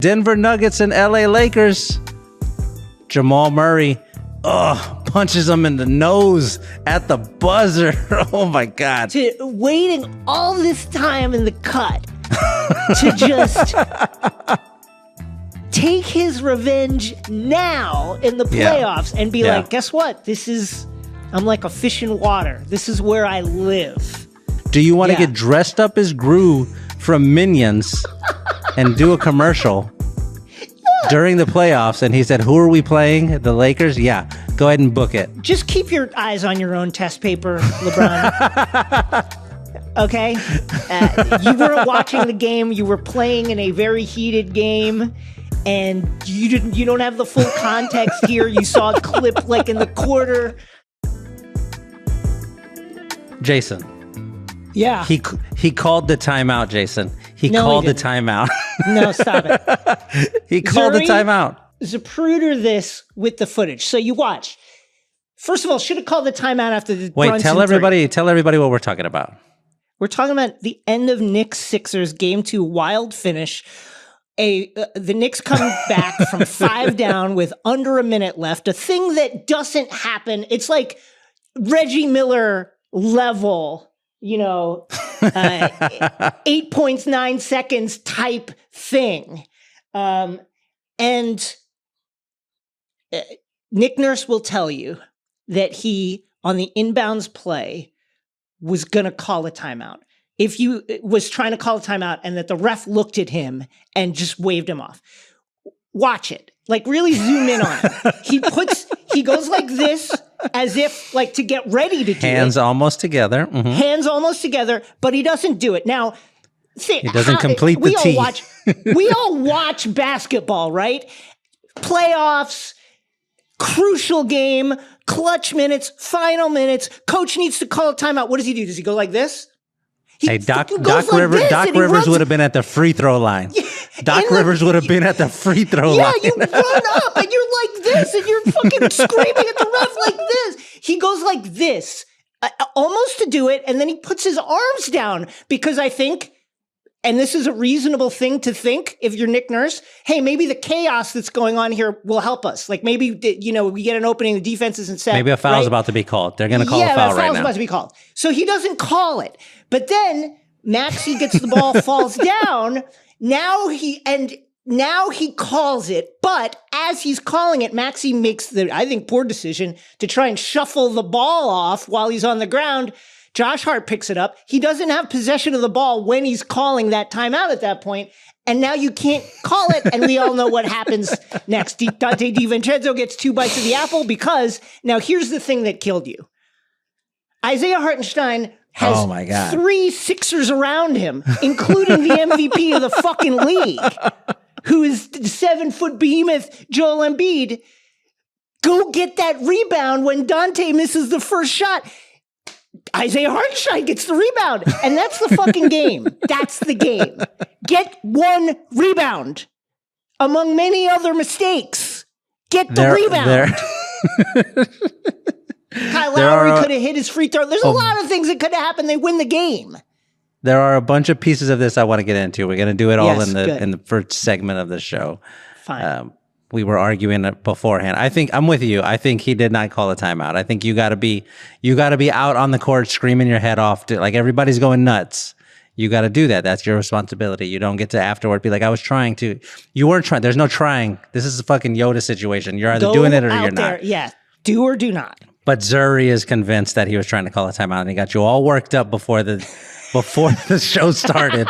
Denver Nuggets and LA Lakers. Jamal Murray, punches him in the nose at the buzzer. Oh my God. Waiting all this time in the cut to just take his revenge now in the playoffs and be like, guess what? I'm like a fish in water. This is where I live. Do you want to get dressed up as Gru from Minions and do a commercial during the playoffs? And he said, who are we playing? The Lakers? Yeah. Go ahead and book it. Just keep your eyes on your own test paper, LeBron. Okay? You weren't watching the game. You were playing in a very heated game. And you don't have the full context here. You saw a clip like in the quarter. Jason. Yeah. He called the timeout, Jason. He called the timeout. No, stop it. He called the timeout. Zapruder this with the footage. So you watch. First of all, should have called the timeout after the Wait, tell everybody what we're talking about. We're talking about the end of Knicks-Sixers Game 2 wild finish. The Knicks come back from 5 down with under a minute left. A thing that doesn't happen. It's like Reggie Miller level, 8 points, 9 seconds type thing. And Nick Nurse will tell you that he, on the inbounds play, was going to call a timeout. If you was trying to call a timeout and that the ref looked at him and just waved him off. Watch it. Like really zoom in on it. He goes like this as if like to get ready to do Hands almost together. Mm-hmm. Hands almost together, but he doesn't do it. Now, he doesn't complete the T. We all watch basketball, right? Playoffs, crucial game, clutch minutes, final minutes. Coach needs to call a timeout. What does he do? Does he go like this? Doc Rivers would have been at the free throw line. Yeah, Doc Rivers would have been at the free throw line. Yeah, you run up and you're like this and you're fucking screaming at the ref like this. He goes like this, almost to do it, and then he puts his arms down because I think, and this is a reasonable thing to think if you're Nick Nurse, hey, maybe the chaos that's going on here will help us. Like maybe, we get an opening, the defense isn't set. Maybe a foul's about to be called. They're going to call a foul right now. Yeah, a foul's about to be called. So he doesn't call it. But then Maxey gets the ball, falls down. Now he calls it. But as he's calling it, Maxey makes the, I think, poor decision to try and shuffle the ball off while he's on the ground. Josh Hart picks it up. He doesn't have possession of the ball when he's calling that timeout at that point. And now you can't call it. And we all know what happens next. Donte DiVincenzo gets 2 bites of the apple because now here's the thing that killed you. Isaiah Hartenstein has 3 Sixers around him, including the MVP of the fucking league, who is the 7-foot behemoth Joel Embiid. Go get that rebound when Donte misses the first shot. Isaiah Hartenstein gets the rebound, and that's the fucking game. That's the game. Get 1 rebound among many other mistakes. Get the rebound. Kyle Lowry could have hit his free throw. There's a lot of things that could have happened. They win the game. There are a bunch of pieces of this I want to get into. We're going to do it all in the first segment of the show. Fine. We were arguing it beforehand. I think I'm with you. I think he did not call a timeout. I think you got to be out on the court screaming your head off like everybody's going nuts. You got to do that. That's your responsibility. You don't get to afterward be like, I was trying to. You weren't trying. There's no trying. This is a fucking Yoda situation. You're either doing it or you're not. Yeah. Do or do not. But Zuri is convinced that he was trying to call a timeout, and he got you all worked up before the show started.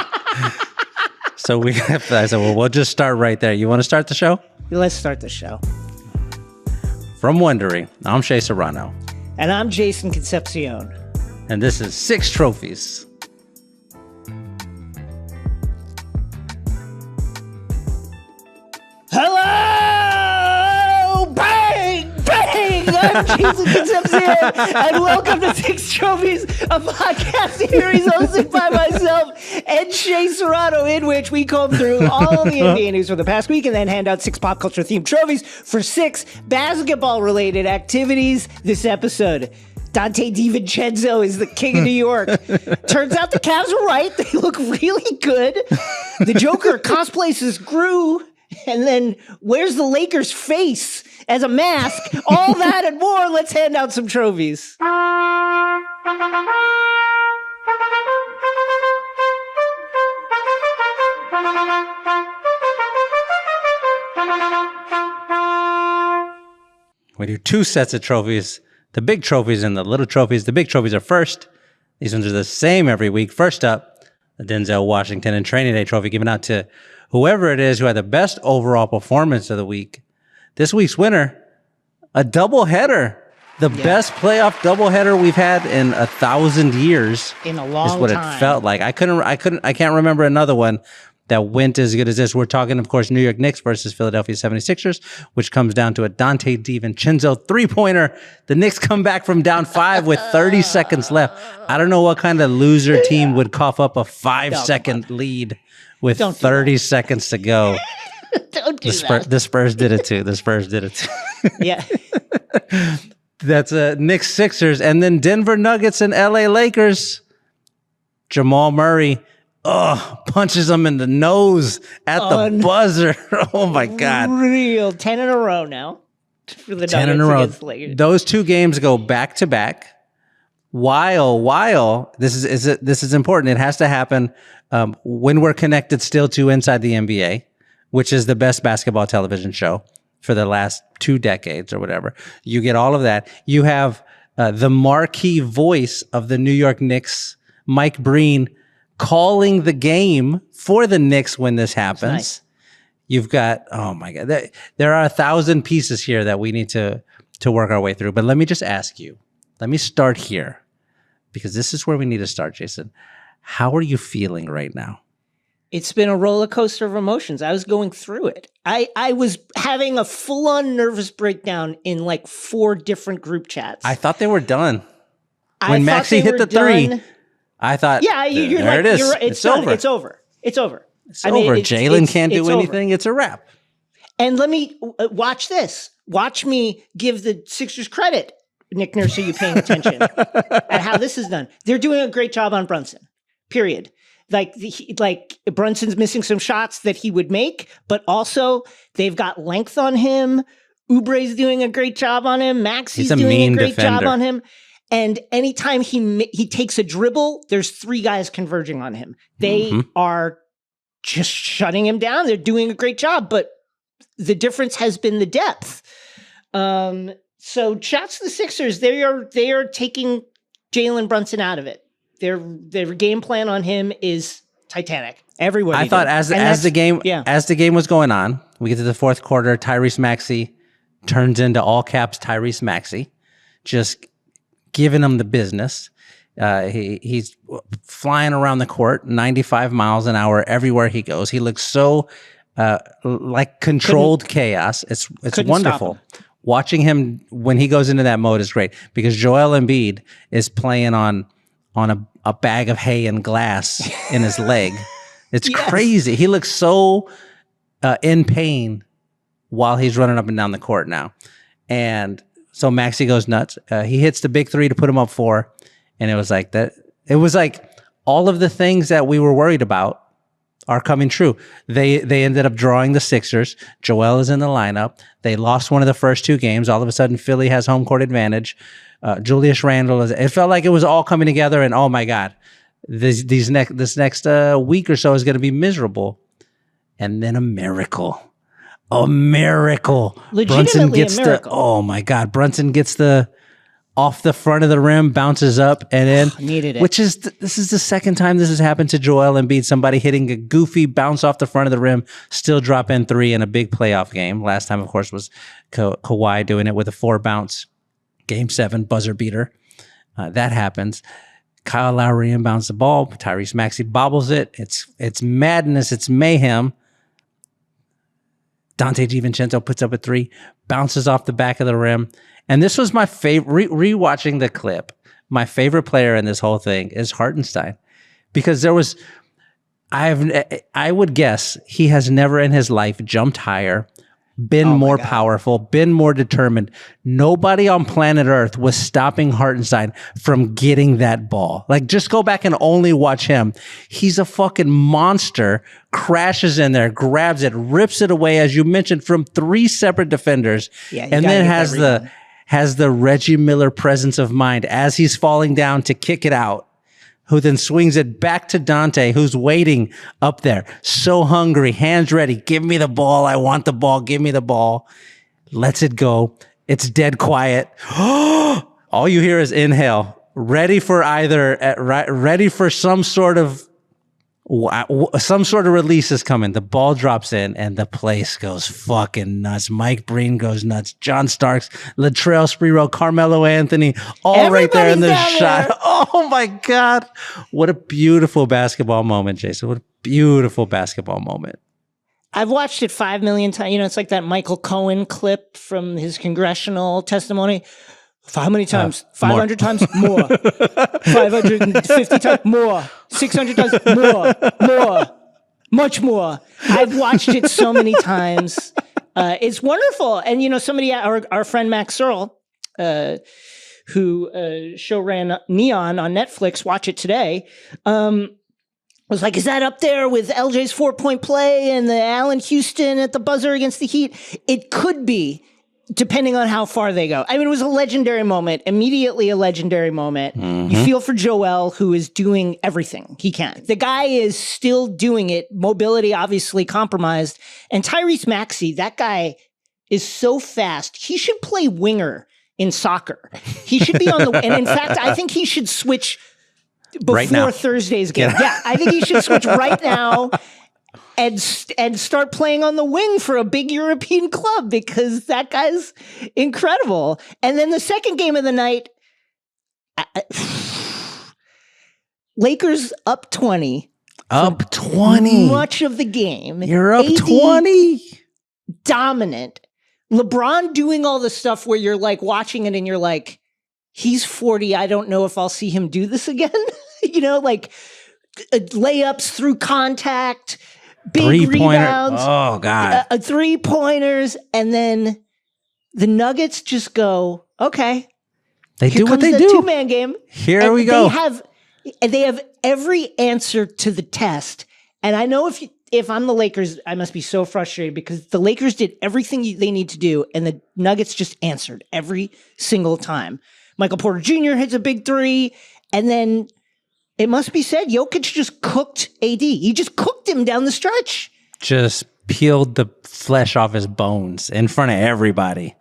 So I said, well, we'll just start right there. You want to start the show? Let's start the show. From Wondery, I'm Shea Serrano. And I'm Jason Concepcion. And this is 6 Trophies. Hello! Bang! Bang! I'm Jason Concepcion, and welcome to 6 Trophies, a podcast series hosted by myself and Shea Serrano, in which we comb through all the NBA news for the past week and then hand out 6 pop culture themed trophies for 6 basketball-related activities this episode. Donte DiVincenzo is the king of New York. Turns out the Cavs were right. They look really good. The Joker cosplays as Gru And then where's the Lakers' face as a mask? All that and more. Let's hand out some trophies. We do 2 sets of trophies, the big trophies and the little trophies. The big trophies are first. These ones are the same every week. First up, the Denzel Washington and Training Day trophy given out to whoever it is who had the best overall performance of the week. This week's winner, a doubleheader. The best playoff doubleheader we've had in 1,000 years. In a long time. Is what it felt like. I can't remember another one that went as good as this. We're talking, of course, New York Knicks versus Philadelphia 76ers, which comes down to a Donte DiVincenzo three-pointer. The Knicks come back from down 5 with 30 seconds left. I don't know what kind of loser team would cough up a 5-second lead with 30 seconds to go. Don't do that. The Spurs did it too. Yeah. That's Knicks Sixers. And then Denver Nuggets and LA Lakers. Jamal Murray punches them in the nose at the buzzer. Oh my God. Real 10 in a row now for the 10 Nuggets in a row. against the Lakers. Those 2 games go back to back. While this is important. It has to happen when we're connected still to Inside the NBA, which is the best basketball television show for the last 2 decades or whatever. You get all of that. You have the marquee voice of the New York Knicks, Mike Breen, calling the game for the Knicks when this happens. Nice. You've got, oh my God, there are 1,000 pieces here that we need to work our way through. But let me just ask you, let me start here, because this is where we need to start, Jason. How are you feeling right now? It's been a roller coaster of emotions. I was going through it. I was having a full-on nervous breakdown in like 4 different group chats. I thought they were done. When Maxey hit the 3, I thought, yeah, you're there like, it is. You're right. It's over. It's over. It's over. It's over. Jalen can't do anything. Over. It's a wrap. And let me watch this. Watch me give the Sixers credit, Nick Nurse. Are you paying attention at how this is done? They're doing a great job on Brunson. Period. Like Brunson's missing some shots that he would make, but also they've got length on him. Oubre's doing a great job on him. Maxey's doing a great job on him. And anytime he takes a dribble, there's 3 guys converging on him. They are just shutting him down. They're doing a great job, but the difference has been the depth. So shots to the Sixers. They are taking Jalen Brunson out of it. Their game plan on him is Titanic. Everywhere. I thought as the game was going on, we get to the 4th quarter. Tyrese Maxey turns into all caps Tyrese Maxey, just giving him the business. He's flying around the court, 95 miles an hour everywhere he goes. He looks so like controlled chaos. It's wonderful. Watching him when he goes into that mode is great, because Joel Embiid is playing on a bag of hay and glass in his leg. It's crazy. He looks so in pain while he's running up and down the court now. And so Maxey goes nuts. He hits the big 3 to put him up 4. And it was like that. It was like all of the things that we were worried about are coming true. They ended up drawing the Sixers. Joel is in the lineup. They lost one of the first 2 games. All of a sudden, Philly has home court advantage. Julius Randle it felt like it was all coming together. And oh my God, this next week or so is going to be miserable. And then a miracle. A miracle. Legitimately a miracle. Oh my God. Brunson gets off the front of the rim, bounces up, and then needed it. This is the second time this has happened to Joel Embiid. Somebody hitting a goofy bounce off the front of the rim, still drop in 3 in a big playoff game. Last time, of course, was Kawhi doing it with a 4 bounce, Game 7 buzzer beater. That happens. Kyle Lowry inbounds the ball. Tyrese Maxey bobbles it. It's madness. It's mayhem. Donte DiVincenzo puts up a 3, bounces off the back of the rim. And this was my favorite, rewatching the clip, my favorite player in this whole thing is Hartenstein. Because I would guess he has never in his life jumped higher, been more powerful, been more determined. Nobody on planet Earth was stopping Hartenstein from getting that ball. Like, just go back and only watch him. He's a fucking monster, crashes in there, grabs it, rips it away, as you mentioned, from 3 separate defenders, and then has the Reggie Miller presence of mind as he's falling down to kick it out, who then swings it back to Donte, who's waiting up there, so hungry, hands ready. Give me the ball. I want the ball. Give me the ball. Lets it go. It's dead quiet. All you hear is inhale, ready for some sort of release is coming. The ball drops in and the place goes fucking nuts. Mike Breen goes nuts. John Starks, Latrell Sprewell, Carmelo Anthony, all right there in the shot. Oh my God. What a beautiful basketball moment, Jason. What a beautiful basketball moment. I've watched it 5 million times. It's like that Michael Cohen clip from his congressional testimony. How many times? 500 times? More. 550 times? More. 600 times? More. Much more. I've watched it so many times. It's wonderful. And, somebody, our friend Max Searle, who show ran Neon on Netflix, watch it today, was like, is that up there with LJ's 4-point play and the Allen Houston at the buzzer against the Heat? It could be, depending on how far they go. I mean, it was a legendary moment, immediately a legendary moment. Mm-hmm. You feel for Joel, who is doing everything he can. The guy is still doing it. Mobility obviously compromised. And Tyrese Maxey, that guy is so fast. He should play winger in soccer. He should be on the, and in fact, I think he should switch before Thursday's game. Yeah, I think he should switch right now and start playing on the wing for a big European club, because that guy's incredible. And then the second game of the night, Lakers up 20. Up 20. Much of the game. You're up 20. Dominant. LeBron doing all the stuff where you're like watching it and you're like, he's 40. I don't know if I'll see him do this again. Like layups through contact, big rebounds. Oh, God. 3-pointers. And then the Nuggets just go, okay. They do what they do. 2-man game. Here we go. They have every answer to the test. And I know if I'm the Lakers, I must be so frustrated, because the Lakers did everything they need to do, and the Nuggets just answered every single time. Michael Porter Jr. hits a big 3, and then it must be said, Jokic just cooked AD. He just cooked him down the stretch. Just peeled the flesh off his bones in front of everybody.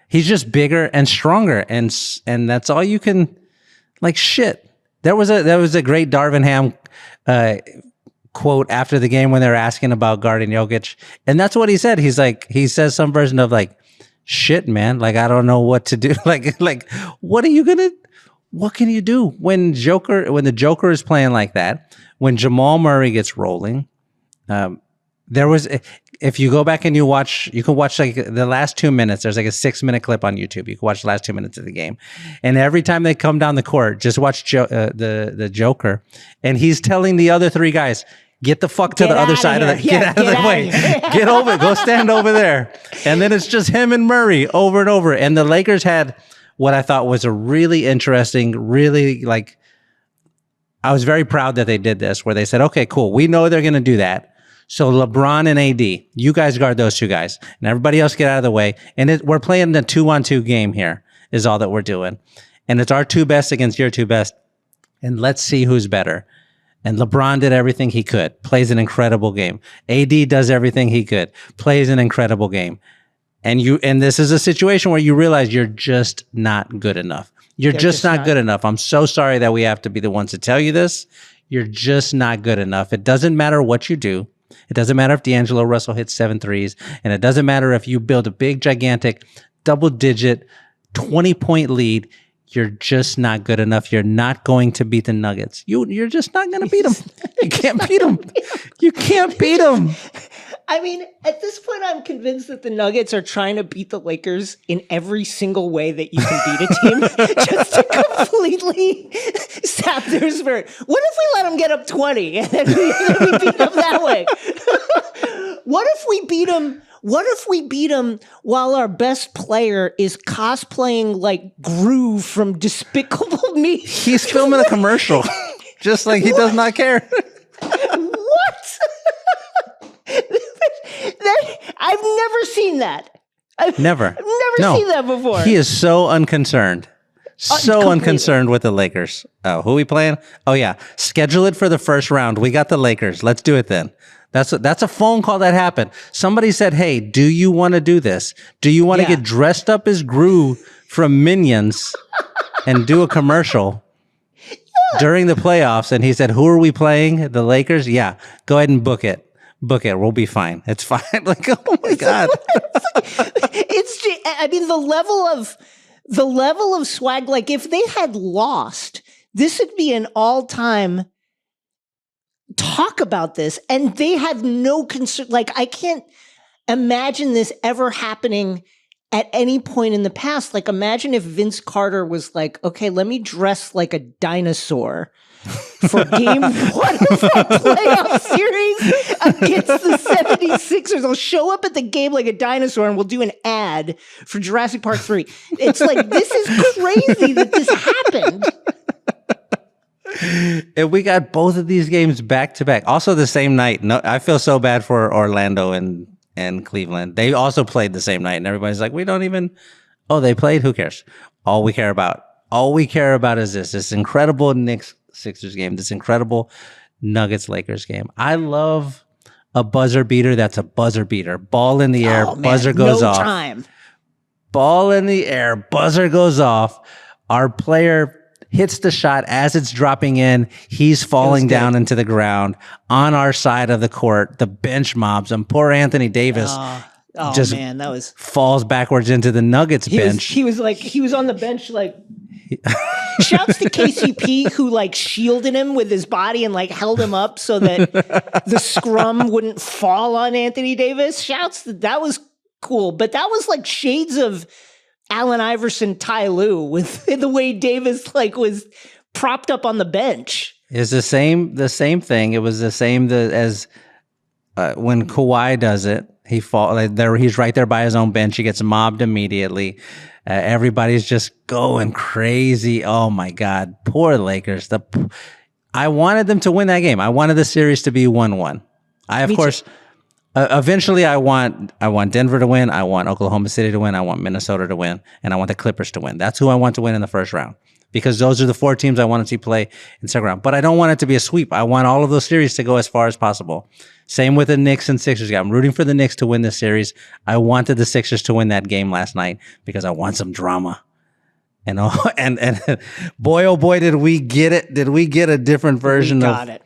He's just bigger and stronger, and that's all you can, like, shit. There was a great Darvin Ham quote after the game when they were asking about guarding Jokic, and that's what he said. He says some version of like, shit, man, like, I don't know what to do. like what can you do when the Joker is playing like that? When Jamal Murray gets rolling, if you go back and you can watch like the last 2 minutes. There's like a 6-minute clip on YouTube. You can watch the last 2 minutes of the game, and every time they come down the court, just watch the Joker, and he's telling the other 3 guys, get the fuck to the other side of the, get out of the way, get over, go stand over there. And then it's just him and Murray over and over. And the Lakers had what I thought was a really interesting, I was very proud that they did this, where they said, okay, cool, we know they're going to do that. So LeBron and AD, you guys guard those 2 guys, and everybody else get out of the way. And we're playing the 2-on-2 game here is all that we're doing. And it's our 2 best against your 2 best. And let's see who's better. And LeBron did everything he could, plays an incredible game. AD does everything he could, plays an incredible game. And this is a situation where you realize you're just not good enough. You're just not good enough. I'm so sorry that we have to be the ones to tell you this. You're just not good enough. It doesn't matter what you do. It doesn't matter if D'Angelo Russell hits 7 threes. And it doesn't matter if you build a big, gigantic, double-digit, 20-point lead. You're just not good enough. You're not going to beat the Nuggets. You're just not going to beat them. You can't beat them. You can't beat them. I mean, at this point, I'm convinced that the Nuggets are trying to beat the Lakers in every single way that you can beat a team, just to completely sap their spirit. What if we let them get up 20 and then we beat them that way? What if we beat them? What if we beat them while our best player is cosplaying like Gru from Despicable Me? He's filming a commercial, just like he does not care. What? I've never seen that. Never. I've never seen that before. He is so unconcerned. So unconcerned with the Lakers. Oh, who are we playing? Oh, yeah. Schedule it for the first round. We got the Lakers. Let's do it then. That's a phone call that happened. Somebody said, hey, do you want to do this? Do you want to get dressed up as Gru from Minions and do a commercial during the playoffs? And he said, who are we playing? The Lakers? Yeah. Go ahead and book it. Book it. We'll be fine. It's fine. Like, oh my God. It's just, I mean, the level of swag, like if they had lost, this would be an all-time talk about this. And they have no concern. Like, I can't imagine this ever happening at any point in the past. Like, imagine if Vince Carter was like, okay, let me dress like a dinosaur for game 1 of that playoff series against the 76ers. I'll show up at the game like a dinosaur and we'll do an ad for Jurassic Park 3. It's like, this is crazy that this happened. And we got both of these games back to back. Also the same night. No, I feel so bad for Orlando and Cleveland. They also played the same night and everybody's like, we don't even, oh, they played? Who cares? All we care about is this incredible Knicks Sixers game, this incredible Nuggets Lakers game. I love a buzzer beater that's a buzzer beater. Ball in the air, buzzer goes off. Time. Ball in the air, buzzer goes off. Our player hits the shot as it's dropping in. He's falling down into the ground on our side of the court. The bench mobs him. Poor Anthony Davis that was falls backwards into the Nuggets bench. He was on the bench like. Shouts to KCP who like shielded him with his body and like held him up so that the scrum wouldn't fall on Anthony Davis. Shouts that was cool, but that was like shades of Allen Iverson, Ty Lue with the way Davis like was propped up on the bench. It's the same thing. It was the same as when Kawhi does it. He's right there by his own bench. He gets mobbed immediately. Everybody's just going crazy. Oh my God. Poor Lakers. I wanted them to win that game. I wanted the series to be 1-1. Eventually I want Denver to win. I want Oklahoma City to win. I want Minnesota to win. And I want the Clippers to win. That's who I want to win in the first round. Because those are the 4 teams I want to see play in the second round. But I don't want it to be a sweep. I want all of those series to go as far as possible. Same with the Knicks and Sixers. I'm rooting for the Knicks to win this series. I wanted the Sixers to win that game last night because I want some drama. And boy, oh boy, did we get it. Did we get a different version of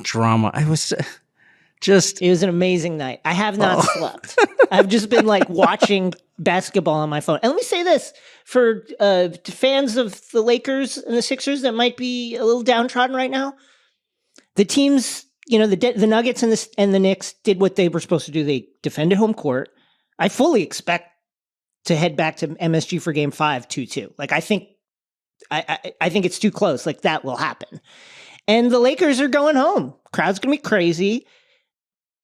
drama? It was an amazing night. I have not slept. I've just been like watching basketball on my phone. And let me say this for fans of the Lakers and the Sixers that might be a little downtrodden right now. The teams, the Nuggets and the Knicks did what they were supposed to do. They defended home court. I fully expect to head back to MSG for Game 5 2-2. Like I think it's too close. Like that will happen. And the Lakers are going home. Crowd's gonna be crazy.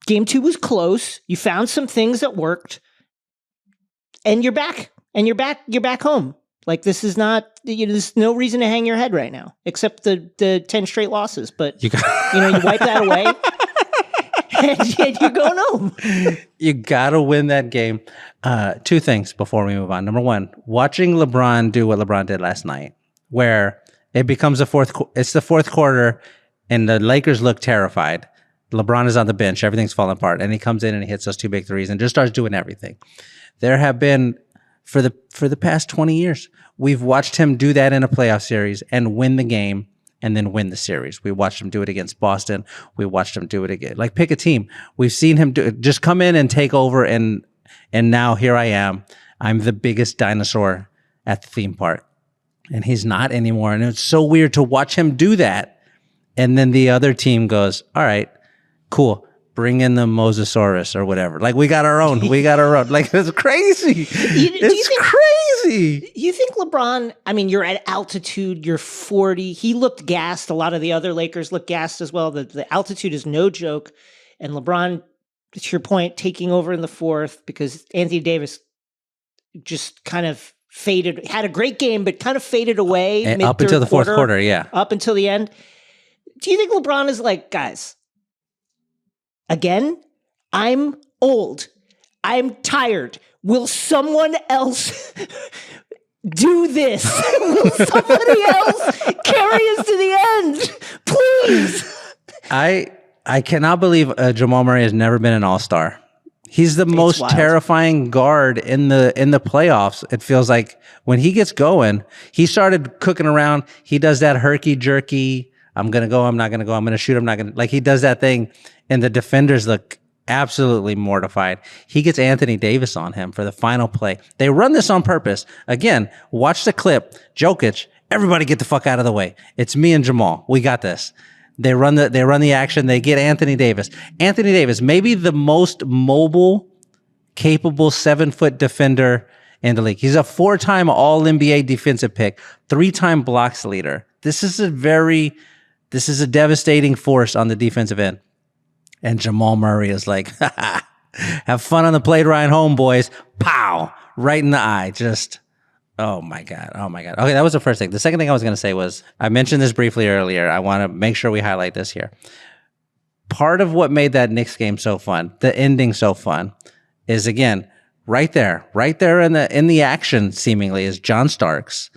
Game 2 was close. You found some things that worked, and you're back. And you're back home. Like this is not. There's no reason to hang your head right now, except the 10 straight losses. But you wipe that away, and you're going home. You gotta win that game. 2 things before we move on. Number 1, watching LeBron do what LeBron did last night, where it becomes it's the fourth quarter, and the Lakers look terrified. LeBron is on the bench. Everything's falling apart. And he comes in and he hits those 2 big threes and just starts doing everything. There have been, for the past 20 years, we've watched him do that in a playoff series and win the game and then win the series. We watched him do it against Boston. We watched him do it again. Like, pick a team. We've seen him just come in and take over. And now here I am. I'm the biggest dinosaur at the theme park. And he's not anymore. And it's so weird to watch him do that. And then the other team goes, all right, cool. bring in the Mosasaurus or whatever. Like, we got our own. Like, it's crazy. Crazy. You think LeBron, I mean, you're at altitude, you're 40. He looked gassed. A lot of the other Lakers looked gassed as well. The altitude is no joke. And LeBron, to your point, taking over in the fourth because Anthony Davis just kind of faded, had a great game, but kind of faded away. And up until the fourth quarter, yeah. Up until the end. Do you think LeBron is like, guys, again, I'm old. I'm tired. Will someone else do this? Will somebody else carry us to the end? Please. I cannot believe Jamal Murray has never been an all-star. He's the most terrifying guard in the playoffs. It feels like when he gets going, he started cooking around. He does that herky-jerky, I'm going to go, I'm not going to go, I'm going to shoot, I'm not going to. Like, he does that thing, and the defenders look absolutely mortified. He gets Anthony Davis on him for the final play. They run this on purpose. Again, watch the clip. Jokic, everybody get the fuck out of the way. It's me and Jamal. We got this. They run the action. They get Anthony Davis. Anthony Davis, maybe the most mobile, capable 7-foot defender in the league. He's a 4-time All-NBA defensive pick, 3-time blocks leader. This is a devastating force on the defensive end. And Jamal Murray is like, have fun on the plate ride home, boys. Pow! Right in the eye. Just, oh my God. Okay, that was the first thing. The second thing I was going to say was, I mentioned this briefly earlier. I want to make sure we highlight this here. Part of what made that Knicks game so fun, the ending so fun, is again, right there in the action seemingly is John Starks,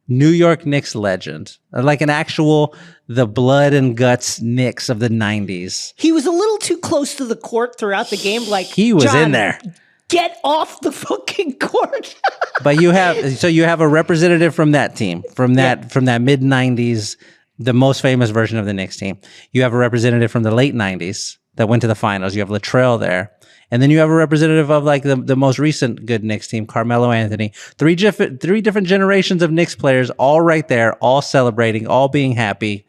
New York Knicks legend, like an actual, the blood and guts Knicks of the 90s. He was a little too close to the court throughout the game. Like, he was in there. Get off the fucking court. But you have a representative from that team, from that mid 90s, the most famous version of the Knicks team. You have a representative from the late 90s that went to the finals. You have Latrell there. And then you have a representative of like the most recent good Knicks team, Carmelo Anthony. Three different generations of Knicks players, all right there, all celebrating, all being happy.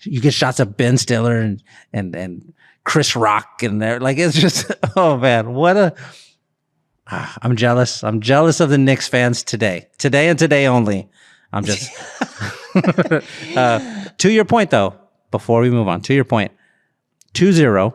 You get shots of Ben Stiller and Chris Rock in there. Like, it's just, oh man, I'm jealous. I'm jealous of the Knicks fans today and today only. I'm just, to your point though, before we move on, to your point, 2-0.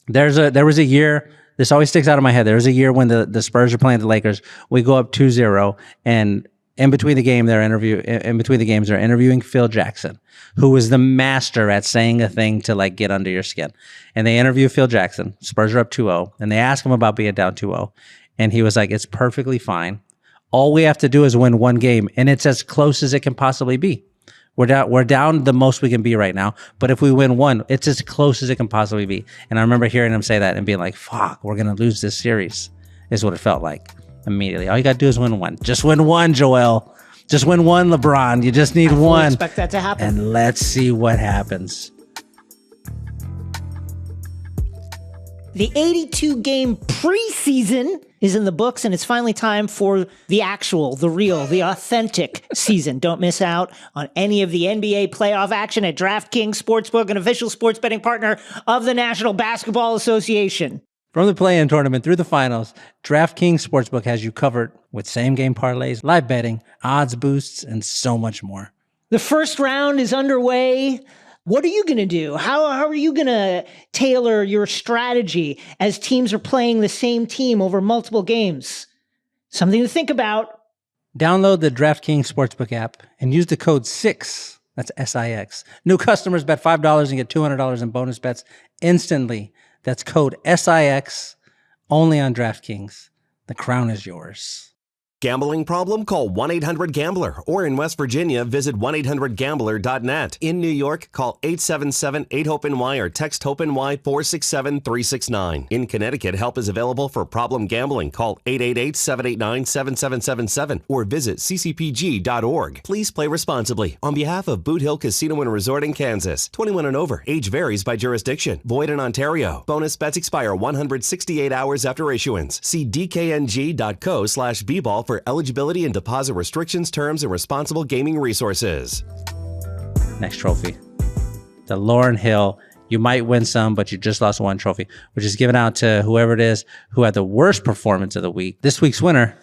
There was a year, this always sticks out of my head. There was a year when the Spurs are playing the Lakers. We go up 2-0, and in between the games, they're interviewing Phil Jackson, who was the master at saying a thing to like get under your skin. And they interview Phil Jackson. Spurs are up 2-0, and they ask him about being down 2-0, and he was like, "It's perfectly fine. All we have to do is win one game, and it's as close as it can possibly be. We're down the most we can be right now, but if we win one, it's as close as it can possibly be." And I remember hearing him say that and being like, "Fuck, we're gonna lose this series," is what it felt like immediately. All you gotta do is win one. Just win one, Joel. Just win one, LeBron. You just need one. I expect that to happen. And let's see what happens. The 82-game preseason is in the books, and it's finally time for the actual, the real, the authentic season. Don't miss out on any of the NBA playoff action at DraftKings Sportsbook, an official sports betting partner of the National Basketball Association. From the play-in tournament through the finals, DraftKings Sportsbook has you covered with same-game parlays, live betting, odds boosts, and so much more. The first round is underway. What are you going to do? How are you going to tailor your strategy as teams are playing the same team over multiple games? Something to think about. Download the DraftKings Sportsbook app and use the code 6. That's SIX. New customers bet $5 and get $200 in bonus bets instantly. That's code SIX only on DraftKings. The crown is yours. Gambling problem? Call 1-800-GAMBLER. Or in West Virginia, visit 1-800-GAMBLER.net. In New York, call 877-8-HOPE-NY or text HOPE-NY 467-369. In Connecticut, help is available for problem gambling. Call 888-789-7777 or visit ccpg.org. Please play responsibly. On behalf of Boot Hill Casino and Resort in Kansas, 21 and over. Age varies by jurisdiction. Void in Ontario. Bonus bets expire 168 hours after issuance. See dkng.co/bball for eligibility and deposit restrictions, terms, and responsible gaming resources. Next trophy. The Lauryn Hill You might win some, but you just lost one trophy, which is given out to whoever it is who had the worst performance of the week. This week's winner,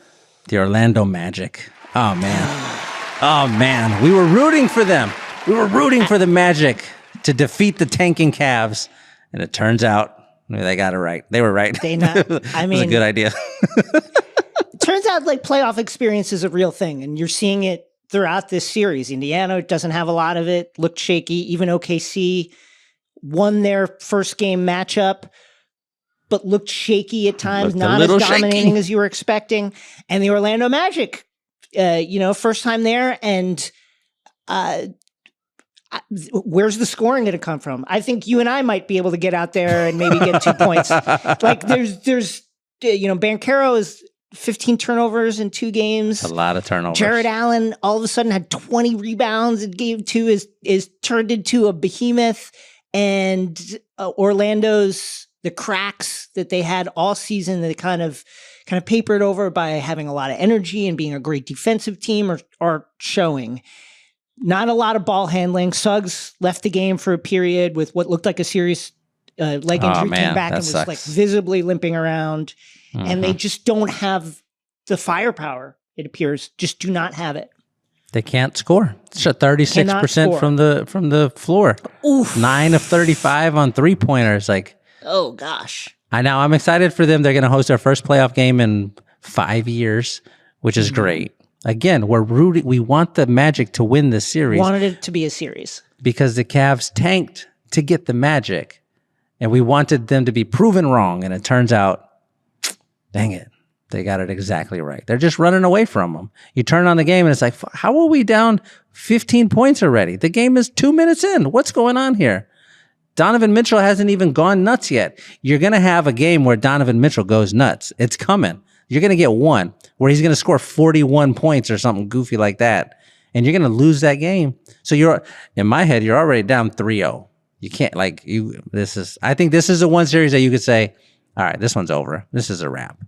the Orlando Magic. Oh, man. Oh, man. We were rooting for them. We were rooting for the Magic to defeat the tanking Cavs. And it turns out they got it right. They were right. I mean, it was a good idea. It turns out like playoff experience is a real thing, and you're seeing it throughout this series. Indiana doesn't have a lot of it, looked shaky. Even OKC won their first game matchup, but looked shaky at times, not as dominating as you were expecting. And the Orlando Magic, first time there, and where's the scoring going to come from? I think you and I might be able to get out there and maybe get 2 points. Like there's Banchero is 15 turnovers in 2 games. A lot of turnovers. Jared Allen all of a sudden had 20 rebounds in game 2, is turned into a behemoth. And Orlando's, the cracks that they had all season, they kind of papered over by having a lot of energy and being a great defensive team are showing. Not a lot of ball handling. Suggs left the game for a period with what looked like a serious leg injury, came back and was like visibly limping around. Mm-hmm. And they just don't have the firepower, it appears. Just do not have it. They can't score. It's a 36% from the floor. Oof. 9 of 35 on 3-pointers. Like, oh gosh. I'm excited for them. They're going to host their first playoff game in 5 years, which is great. Again, we're rooting. We want the Magic to win this series. Wanted it to be a series because the Cavs tanked to get the Magic, and we wanted them to be proven wrong. And it turns out, dang it, they got it exactly right. They're just running away from them. You turn on the game, and it's like, how are we down 15 points already? The game is 2 minutes in. What's going on here? Donovan Mitchell hasn't even gone nuts yet. You're going to have a game where Donovan Mitchell goes nuts. It's coming. You're going to get one where he's going to score 41 points or something goofy like that. And you're going to lose that game. So in my head, you're already down 3-0. You can't I think this is the one series that you could say, all right, this one's over. This is a wrap.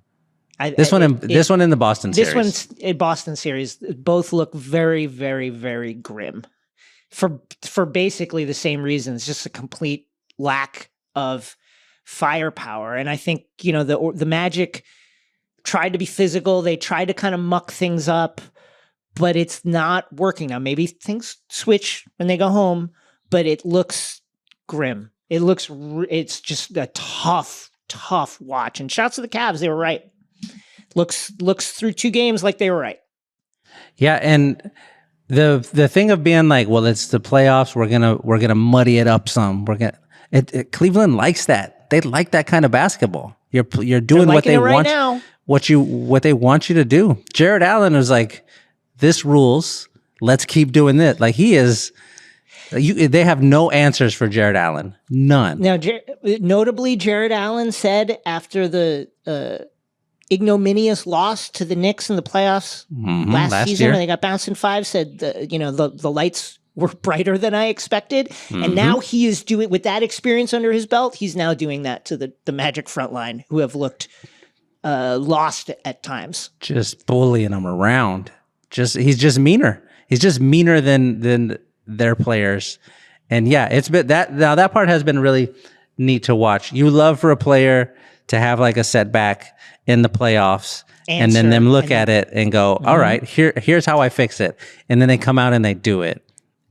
This one in the Boston series. This one's in Boston series. Both look very, very, very grim for basically the same reasons, just a complete lack of firepower. And I think, the Magic tried to be physical. They tried to kind of muck things up, but it's not working now. Maybe things switch when they go home, but it looks grim. It's just a tough watch. And shouts to the Cavs. They were right. Looks through 2 games like they were right. Yeah. And the thing of being like, well, it's the playoffs. We're going to muddy it up some. Cleveland likes that. They like that kind of basketball. You're doing what they want now. What they want you to do. Jared Allen was like, this rules. Let's keep doing this. Like he is. They have no answers for Jared Allen. None. Now, notably, Jared Allen said after the ignominious loss to the Knicks in the playoffs last season, when they got bounced in 5, said the lights were brighter than I expected. Mm-hmm. And now he is doing, with that experience under his belt, he's now doing that to the Magic front line, who have looked lost at times. Just bullying them around. He's just meaner. He's just meaner than their players. And yeah, it's been that part has been really neat to watch. You love for a player to have like a setback in the playoffs and then them look at it and go, all right, here's how I fix it. And then they come out and they do it.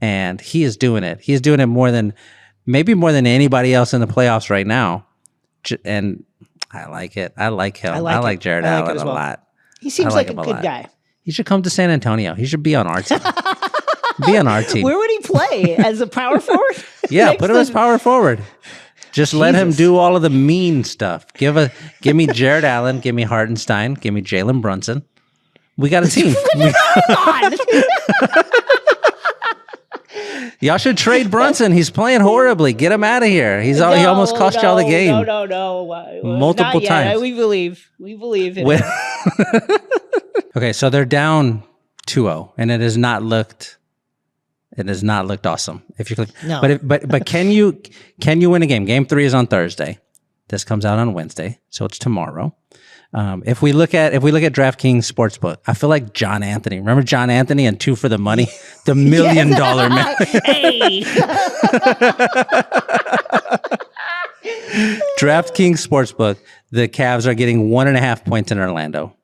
And he is doing it. He's doing it more than anybody else in the playoffs right now. And I like it. I like him. I like Jared Allen a lot. He seems like a good guy. He should come to San Antonio. He should be on our team. Be on our team. Where would he play? As a power forward? Yeah, put him as power forward. Just let him do all of the mean stuff. Give me Jared Allen. Give me Hartenstein. Give me Jalen Brunson. We got a team. Y'all should trade Brunson. He's playing horribly. Get him out of here. He almost cost y'all the game. No. Multiple times. We believe in him. Okay, so they're down 2-0, and it has not looked awesome. If you click, no. But can you win a game? Game 3 is on Thursday. This comes out on Wednesday, so it's tomorrow. If we look at DraftKings Sportsbook, I feel like John Anthony. Remember John Anthony and 2 for the Money, the $1 million man. Hey. DraftKings Sportsbook, the Cavs are getting 1.5 points in Orlando.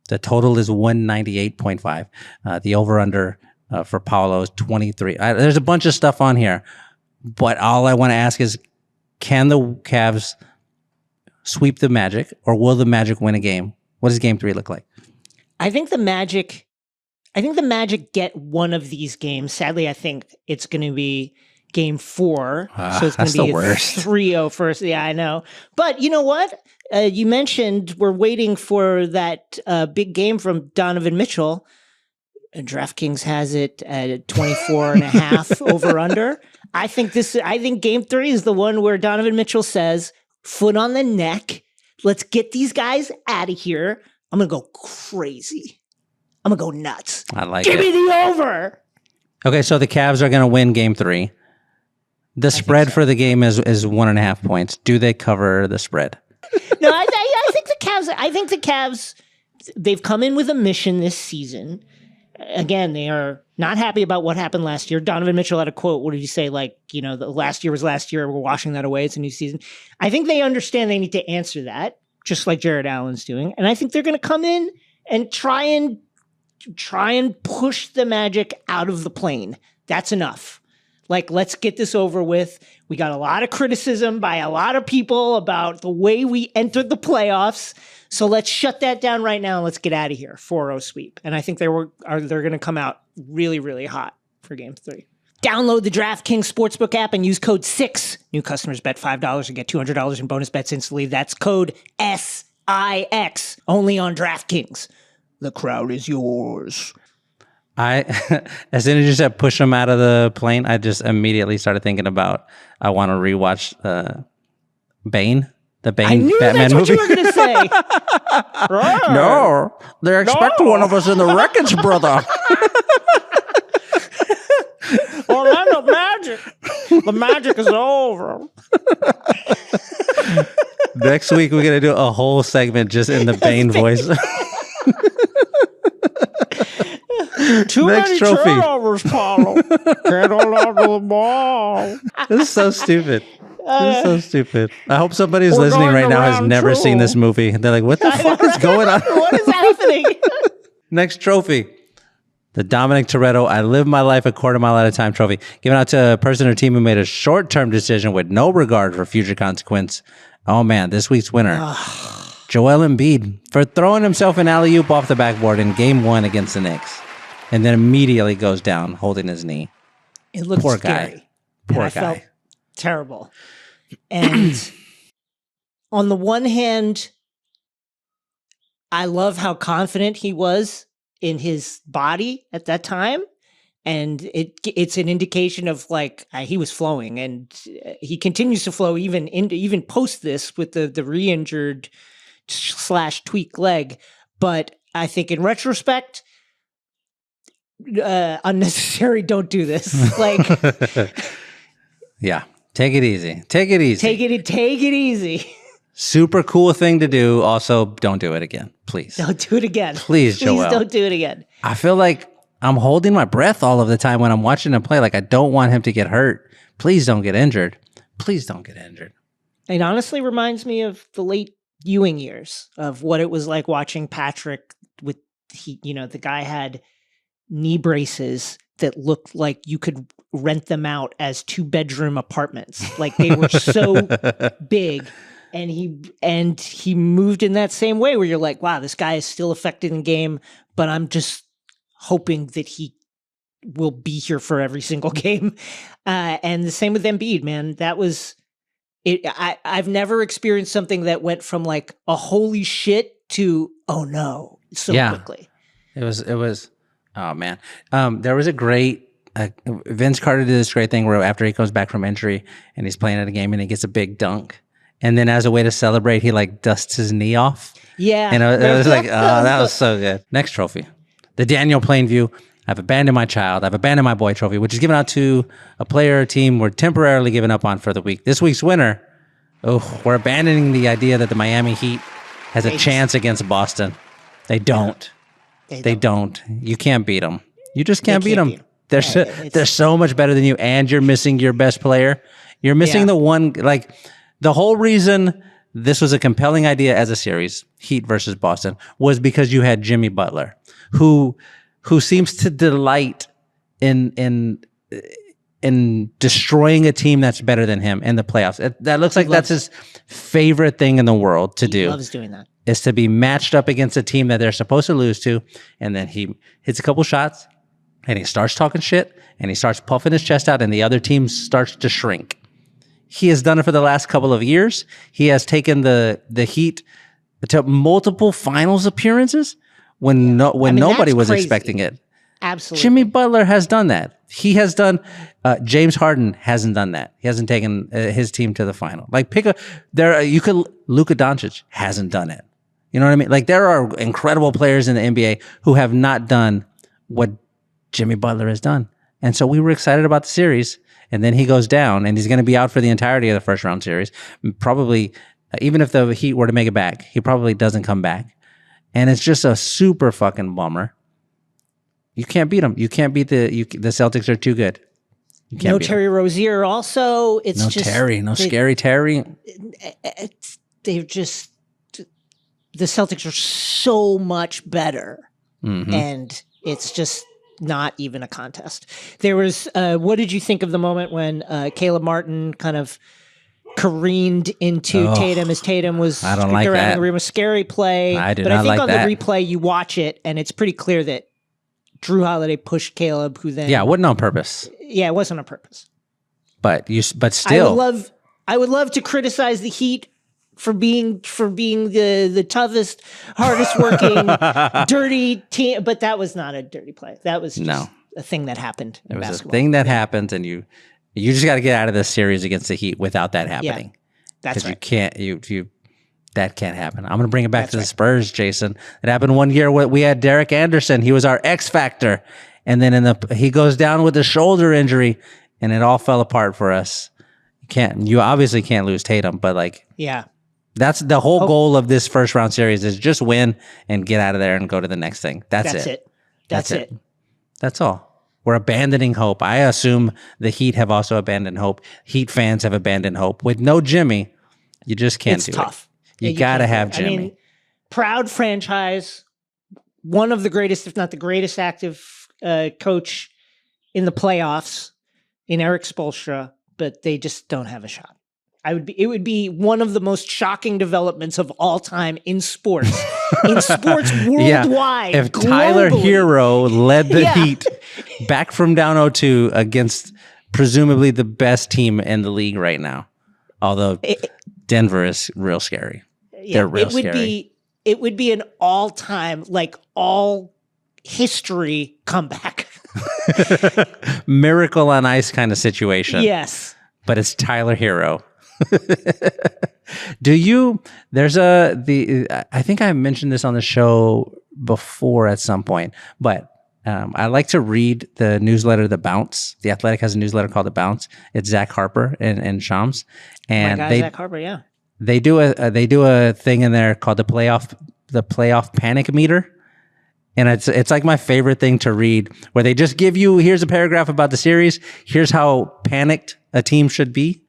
The total is 198.5. The over-under for Paolo is 23. There's a bunch of stuff on here, but all I want to ask is, can the Cavs sweep the Magic, or will the Magic win a game? What does Game 3 look like? I think the Magic get one of these games. Sadly, I think it's going to be Game 4. So it's going to be a 3-0 first. Yeah, I know. But you know what? You mentioned we're waiting for that big game from Donovan Mitchell. DraftKings has it at 24.5 over under. I think Game 3 is the one where Donovan Mitchell says, foot on the neck, let's get these guys out of here. I'm going to go crazy. I'm going to go nuts. I like Give it. me the over. Okay, so the Cavs are going to win Game 3. The spread for the game is 1.5 points. Do they cover the spread? No, I think the Cavs, they've come in with a mission this season. Again, they are not happy about what happened last year. Donovan Mitchell had a quote. What did he say? Like, the last year was last year. We're washing that away. It's a new season. I think they understand they need to answer that, just like Jared Allen's doing. And I think they're going to come in and try and push the Magic out of the plane. That's enough. Like, let's get this over with. We got a lot of criticism by a lot of people about the way we entered the playoffs. So let's shut that down right now and let's get out of here. 4-0 sweep. And I think they're going to come out really, really hot for Game 3. Download the DraftKings Sportsbook app and use code 6. New customers bet $5 and get $200 in bonus bets instantly. That's code SIX. Only on DraftKings. The crowd is yours. As soon as you said push them out of the plane, I just immediately started thinking about, I want to rewatch Bane, the Bane I knew Batman that's movie. what you were going to say. No, they expect one of us in the wreckage, brother. Orlando Magic. The Magic is over. Next week, we're going to do a whole segment just in the Bane voice. Too Next many trophy. turnovers, Paulo. Get all out of the ball. This is so stupid. This is so stupid. I hope somebody who's We're listening going right now has around never true. seen this movie. They're like, what the fuck is going on? What is happening? Next trophy. The Dominic Toretto I Live My Life a Quarter Mile at a Time trophy. Given out to a person or team who made a short-term decision with no regard for future consequence. Oh, man, this week's winner. Joel Embiid for throwing himself an alley-oop off the backboard in Game 1 against the Knicks. And then immediately goes down holding his knee. It looks Poor scary. guy. Poor I felt guy. terrible. And on the one hand, I love how confident he was in his body at that time. And it's an indication of like he was flowing, and he continues to flow even post this with the re-injured / tweak leg. But I think in retrospect, unnecessary. Don't do this. Like, Yeah. Take it easy. Take it easy. take it easy. Super cool thing to do. Also, don't do it again. Please. Don't do it again. Please, Joel. don't do it again. I feel like I'm holding my breath all of the time when I'm watching him play. Like, I don't want him to get hurt. Please don't get injured. Please don't get injured. It honestly reminds me of the late Ewing years, of what it was like watching Patrick with the guy had knee braces that looked like you could rent them out as 2-bedroom apartments. Like, they were so big, and he moved in that same way where you're like, wow, this guy is still affected in game, but I'm just hoping that he will be here for every single game. And the same with Embiid, man. That was it. I've never experienced something that went from like a holy shit to, oh no, so quickly. It was, oh man. There was a great, Vince Carter did this great thing where after he comes back from injury and he's playing at a game and he gets a big dunk. And then as a way to celebrate, he like dusts his knee off. Yeah. And it was like, oh, that was so good. Next trophy. The Daniel Plainview I've abandoned my child. I've abandoned my boy trophy, which is given out to a player or team we're temporarily giving up on for the week. This week's winner, we're abandoning the idea that the Miami Heat has a chance against Boston. They don't. They don't. You can't beat them. You just can't beat them. They're so much better than you, and you're missing your best player. You're missing the one, like, The whole reason this was a compelling idea as a series, Heat versus Boston, was because you had Jimmy Butler, who seems to delight in destroying a team that's better than him in the playoffs. That looks like that's his favorite thing in the world to do. He loves doing that. Is to be matched up against a team that they're supposed to lose to, and then he hits a couple shots, and he starts talking shit, and he starts puffing his chest out, and the other team starts to shrink. He has done it for the last couple of years. He has taken the Heat to multiple finals appearances when nobody was expecting it. Absolutely. Jimmy Butler has done that. He has done. James Harden hasn't done that. He hasn't taken his team to the final. Like Luka Doncic hasn't done it. You know what I mean? Like there are incredible players in the NBA who have not done what Jimmy Butler has done. And so we were excited about the series, and then he goes down, and he's going to be out for the entirety of the first round series. Probably, even if the Heat were to make it back, he probably doesn't come back. And it's just a super fucking bummer. You can't beat them. You can't beat the Celtics are too good. You can't no beat Terry them. Rozier also. It's No just Terry. No scary Terry. They've just the Celtics are so much better, and it's just not even a contest. There was. What did you think of the moment when Caleb Martin kind of careened into Tatum as Tatum was I don't like around that. the rim? A scary play. I do but not I think like on that. the replay you watch it, and it's pretty clear that Drew Holiday pushed Caleb, who then Yeah, it wasn't on purpose. it wasn't on purpose. But still, I would love to criticize the Heat for being the toughest, hardest working, dirty team, but that was not a dirty play. That was just a thing that happened in it was basketball. a thing that happens, and you just got to get out of this series against the Heat without that happening. That's right. You can't that can't happen. I'm going to bring it back to the Spurs, Jason. It happened one year where we had Derek Anderson. He was our X factor, and then he goes down with a shoulder injury, and it all fell apart for us. You obviously can't lose Tatum, but that's the whole goal of this first round series is just win and get out of there and go to the next thing. That's it. That's it. That's all. We're abandoning hope. I assume the Heat have also abandoned hope. Heat fans have abandoned hope. With no Jimmy, you just can't do it. It's tough. You got to have Jimmy. I mean, proud franchise, one of the greatest, if not the greatest active coach in the playoffs in Eric Spoelstra, but they just don't have a shot. It would be one of the most shocking developments of all time in sports, worldwide. If Tyler globally. Hero led the Heat back from down 0-2 against presumably the best team in the league right now, although Denver is real scary. They're real scary. It would be an all-time, all history comeback. Miracle on ice kind of situation. Yes. But it's Tyler Hero. I think I mentioned this on the show before at some point, but I like to read the newsletter, The Bounce. The Athletic has a newsletter called The Bounce. It's Zach Harper and Shams. And Zach Harper, yeah. They do a thing in there called the playoff panic meter. And it's like my favorite thing to read, where they just give you, here's a paragraph about the series, here's how panicked a team should be.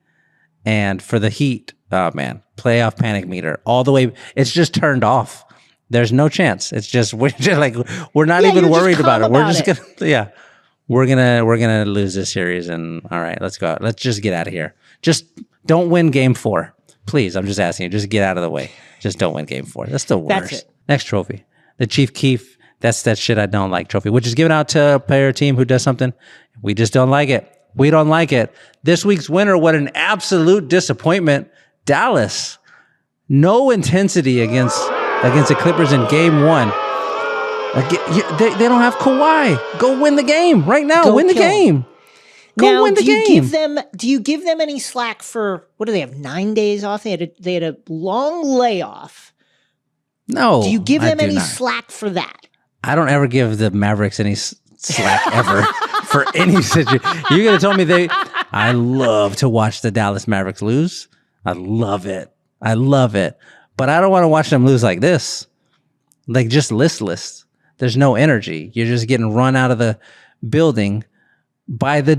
And for the Heat, oh man, playoff panic meter all the way. It's just turned off. There's no chance. It's just we're not even worried about it. We're just we're gonna lose this series. And all right, let's go. Let's just get out of here. Just don't win Game 4, please. I'm just asking you. Just get out of the way. Just don't win Game 4. That's the worst. That's it. Next trophy, the Chief Keef. That's that shit I don't like trophy, which is given out to a player or team who does something. We just don't like it. We don't like it. This week's winner, what an absolute disappointment. Dallas. No intensity against the Clippers in Game 1. They don't have Kawhi. Go win the game right now. Win the game. Go win the game. Do you give them any slack for, what do they have, 9 days off? They had a long layoff. No. Do you give them any slack for that? I don't ever give the Mavericks any slack ever for any situation. You're going to tell me I love to watch the Dallas Mavericks lose. I love it. But I don't want to watch them lose like this. Like just listless. There's no energy. You're just getting run out of the building by the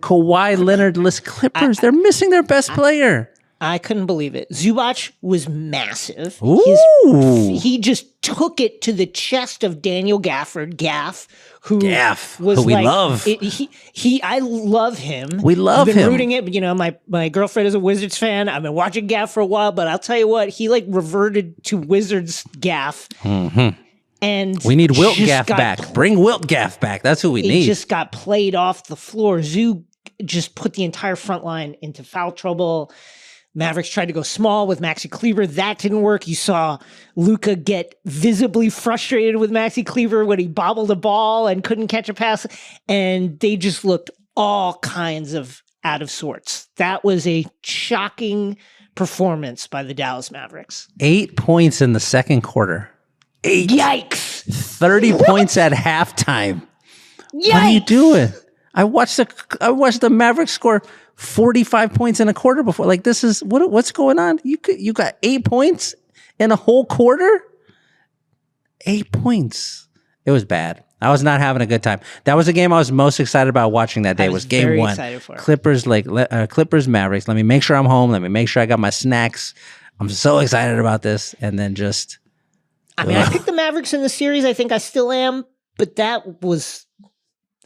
Kawhi Leonard-less Clippers. They're missing their best player. I couldn't believe it. Zubac was massive. Ooh. He just took it to the chest of Daniel Gaff, who we love. I love him. We love I've been him. rooting it. You know, my girlfriend is a Wizards fan. I've been watching Gaff for a while, but I'll tell you what, he like reverted to Wizards Gaff. Mm-hmm. And we need Wilt Gaff back. Bring Wilt Gaff back. That's who we need. He just got played off the floor. Zoo just put the entire front line into foul trouble. Mavericks tried to go small with Maxi Kleber. That didn't work. You saw Luka get visibly frustrated with Maxi Kleber when he bobbled a ball and couldn't catch a pass. And they just looked all kinds of out of sorts. That was a shocking performance by the Dallas Mavericks. 8 points in the second quarter. 8. Yikes. 30 points at halftime. Yikes. What are you doing? I watched the Mavericks score 45 points in a quarter before. Like, this is what's going on? You got 8 points in a whole quarter? 8 points. It was bad. I was not having a good time. That was the game I was most excited about watching that day. Was game one. Clippers Mavericks. Let me make sure I'm home. Let me make sure I got my snacks. I'm so excited about this. And then just I mean, I picked the Mavericks in the series. I think I still am, but that was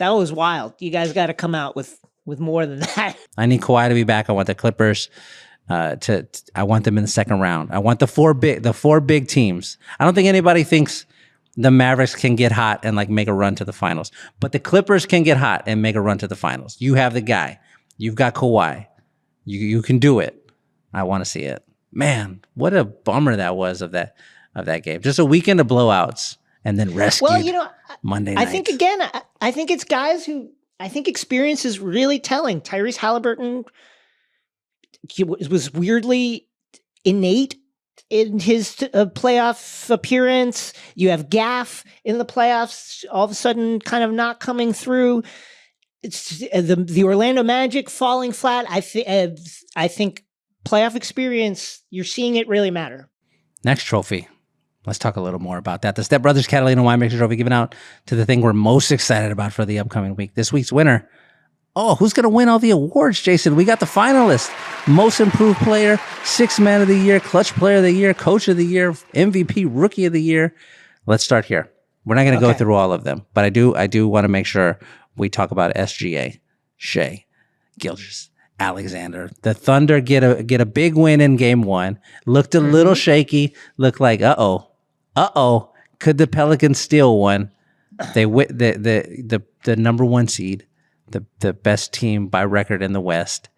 wild. You guys got to come out with more than that. I need Kawhi to be back. I want the Clippers I want them in the second round. I want the four big teams. I don't think anybody thinks the Mavericks can get hot and like make a run to the finals, but the Clippers can get hot and make a run to the finals. You have the guy. You've got Kawhi. You can do it. I want to see it. Man, what a bummer that was of that game. Just a weekend of blowouts and then rescued. Well, you know, Monday night. I think again, I think it's guys who I think experience is really telling. Tyrese Halliburton was weirdly innate in his playoff appearance. You have Gaff in the playoffs, all of a sudden kind of not coming through. It's the Orlando Magic falling flat. I think playoff experience, you're seeing it really matter. Next trophy. Let's talk a little more about that. The Step Brothers Catalina Winemaker Trophy given out to the thing we're most excited about for the upcoming week. This week's winner. Oh, who's going to win all the awards, Jason? We got the finalists. Most Improved Player, Sixth Man of the Year, Clutch Player of the Year, Coach of the Year, MVP, Rookie of the Year. Let's start here. We're not going to go through all of them, but I do want to make sure we talk about SGA, Shea, Gilgeous, Alexander. The Thunder get a big win in game one. Looked a little shaky. Looked like, could the Pelicans steal one? They the number one seed, the best team by record in the West,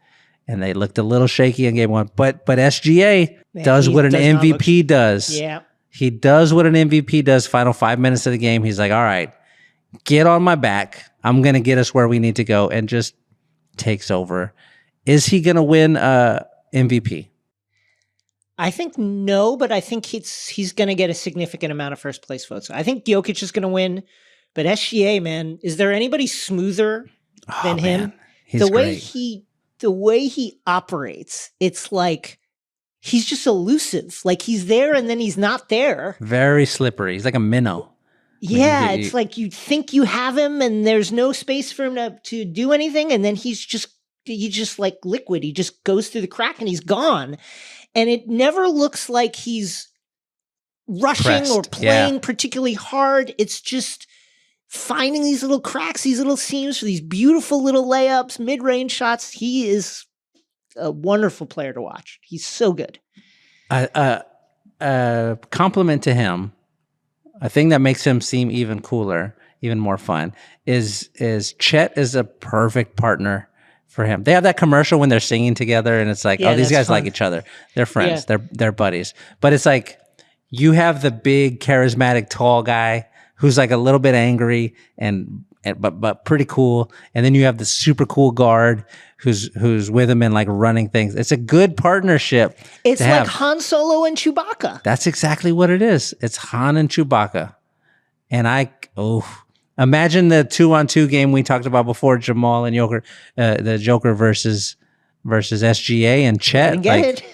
and they looked a little shaky in game one. But SGA does what an MVP does. Yeah, he does what an MVP does. Final 5 minutes of the game, he's like, all right, get on my back. I'm gonna get us where we need to go, and just takes over. Is he gonna win MVP? I think no, but I think he's going to get a significant amount of first place votes. I think Jokic is going to win, but SGA, man, is there anybody smoother than him? He's The way he operates, it's like he's just elusive. Like he's there and then he's not there. Very slippery. He's like a minnow. Yeah, it's like you think you have him and there's no space for him to do anything, and then he's just like liquid. He just goes through the crack and he's gone. And it never looks like he's rushing or playing particularly hard. It's just finding these little cracks, these little seams for these beautiful little layups, mid-range shots. He is a wonderful player to watch. He's so good. Compliment to him. A thing that makes him seem even cooler, even more fun, is Chet is a perfect partner for him. They have that commercial when they're singing together, and it's like, these guys like each other. They're friends. Yeah. They're buddies. But it's like you have the big, charismatic, tall guy who's like a little bit angry but pretty cool, and then you have the super cool guard who's with him and like running things. It's a good partnership. It's like Han Solo and Chewbacca. That's exactly what it is. It's Han and Chewbacca, and imagine the 2-on-2 game we talked about before, Jamal and Joker, the Joker versus SGA and Chet. We get it.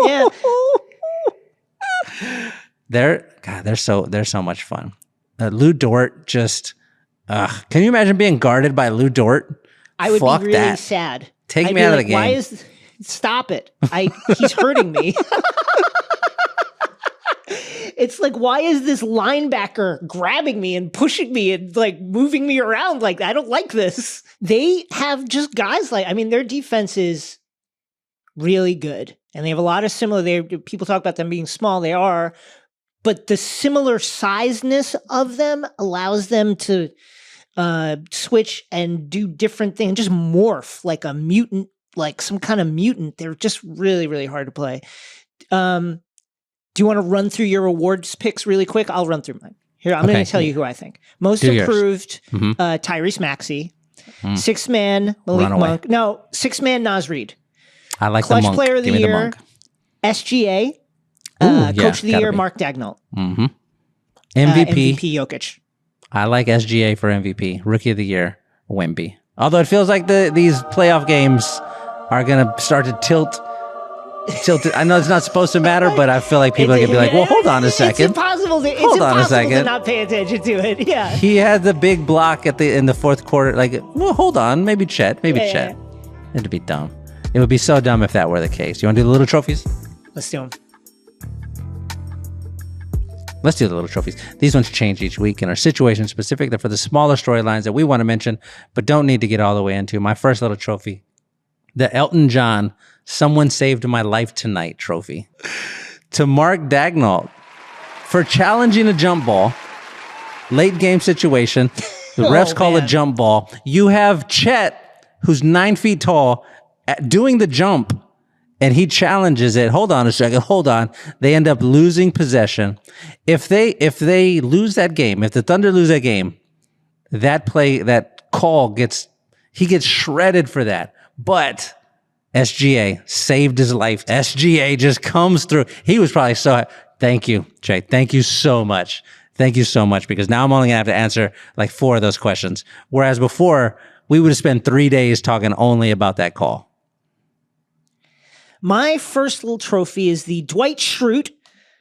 Yeah. They're so much fun. Lou Dort just, can you imagine being guarded by Lou Dort? I would be really sad. Take me out of the game. Stop it. He's hurting me. It's like, why is this linebacker grabbing me and pushing me and like moving me around? Like, I don't like this. They have just guys their defense is really good. And they have a lot of similar, people talk about them being small. They are, but the similar sizeness of them allows them to switch and do different things, just morph like a mutant, like some kind of mutant. They're just really, really hard to play. Do you want to run through your awards picks really quick? I'll run through mine. Here, I'm going to tell you who I think. Most improved, Tyrese Maxey. Sixth man, Malik Monk. No, sixth man, Naz Reid. I like Clutch the Monk. player of the Give me year, SGA. Coach of the year, Mark Dagnall. MVP. MVP, Jokic. I like SGA for MVP. Rookie of the year, Wemby. Although it feels like these playoff games are going to start to tilt. I know it's not supposed to matter, but I feel like people are going to be like, well, hold on a second. It's impossible to not pay attention to it. Yeah. He had the big block in the fourth quarter. Like, well, hold on. Maybe Chet. Chet. It'd be dumb. It would be so dumb if that were the case. You want to do the little trophies? Let's do them. Let's do the little trophies. These ones change each week and are situation specific. They're for the smaller storylines that we want to mention, but don't need to get all the way into. My first little trophy, the Elton John Someone Saved My Life Tonight trophy to Mark Dagnall for challenging a jump ball. Late game situation. The refs call a jump ball. You have Chet, who's 9 feet tall, doing the jump, and he challenges it. Hold on a second. Hold on. They end up losing possession. If they lose that game, if the Thunder lose that game, that call gets shredded for that. But SGA saved his life. SGA just comes through. He was probably so. Thank you, Jay. Thank you so much. Thank you so much, because now I'm only gonna have to answer like 4 of those questions. Whereas before, we would have spent 3 days talking only about that call. My first little trophy is the Dwight Schrute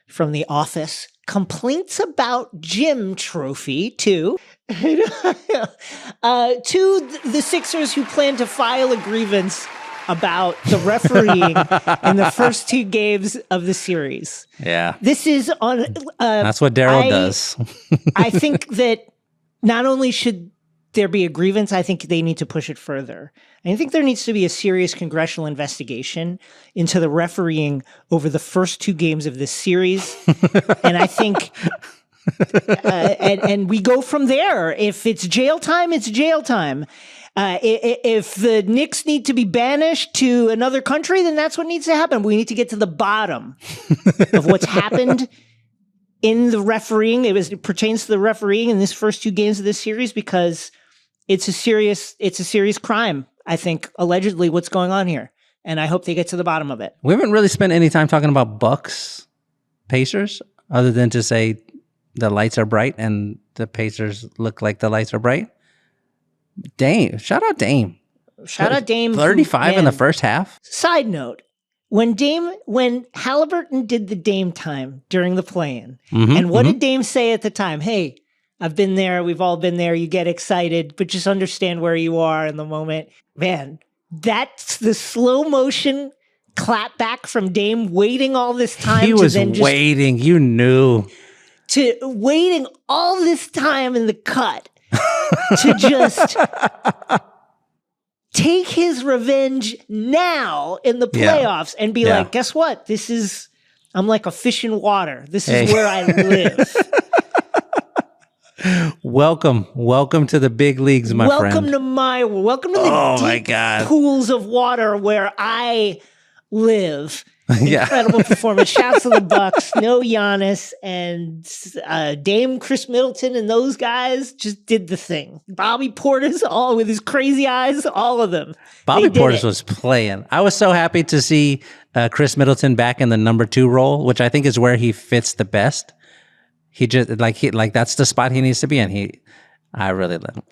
from The Office Complaints About Jim trophy to the Sixers who plan to file a grievance about the refereeing in the first 2 games of the series. Yeah. This is on... That's what Daryl does. I think that not only should there be a grievance, I think they need to push it further. I think there needs to be a serious congressional investigation into the refereeing over the first 2 games of this series. And I think... and we go from there. If it's jail time, it's jail time. If the Knicks need to be banished to another country, then that's what needs to happen. We need to get to the bottom of what's happened in the refereeing. It pertains to the refereeing in this first 2 games of this series, because it's a serious crime, I think, allegedly, what's going on here. And I hope they get to the bottom of it. We haven't really spent any time talking about Bucks Pacers, other than to say the lights are bright and the Pacers look like the lights are bright. Dame. Shout out Dame. 35 in the first half. Side note, when Halliburton did the Dame time during the play-in, and what did Dame say at the time? Hey, I've been there. We've all been there. You get excited, but just understand where you are in the moment. Man, that's the slow motion clap back from Dame waiting all this time. He was waiting. You knew. To waiting all this time in the cut to just take his revenge now in the playoffs and be like, guess what? I'm like a fish in water. This is where I live. Welcome to the big leagues, my friend. Welcome to the deep pools of water where I live. Incredible performance. Shouts to the Bucks. No Giannis, and Dame Chris Middleton and those guys just did the thing. Bobby Portis, all with his crazy eyes, all of them. Bobby Portis was playing. I was so happy to see Chris Middleton back in the number 2 role, which I think is where he fits the best. He just that's the spot he needs to be in. I really love him.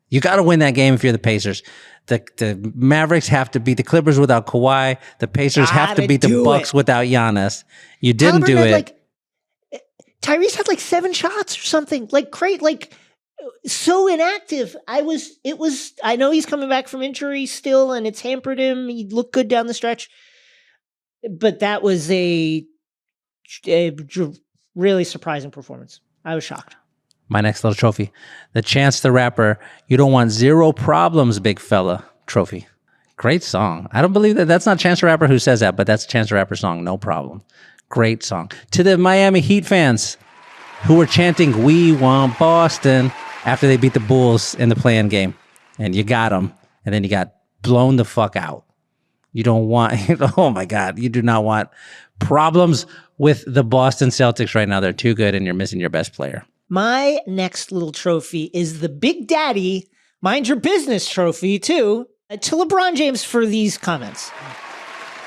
You got to win that game if you're the Pacers. The Mavericks have to beat the Clippers without Kawhi. The Pacers have to beat the Bucks without Giannis. You didn't do it. Tyrese had 7 shots or something. so inactive. I know he's coming back from injury still, and it's hampered him. He looked good down the stretch, but that was a really surprising performance. I was shocked. My next little trophy, the Chance the Rapper, You Don't Want Zero Problems, Big Fella trophy. Great song. I don't believe that's not Chance the Rapper who says that, but that's Chance the Rapper song, No Problem. Great song. To the Miami Heat fans who were chanting, We Want Boston, after they beat the Bulls in the play-in game. And you got them, and then you got blown the fuck out. You don't want, oh my God, you do not want problems with the Boston Celtics right now. They're too good, and you're missing your best player. My next little trophy is the Big Daddy Mind Your Business trophy, too, to LeBron James for these comments.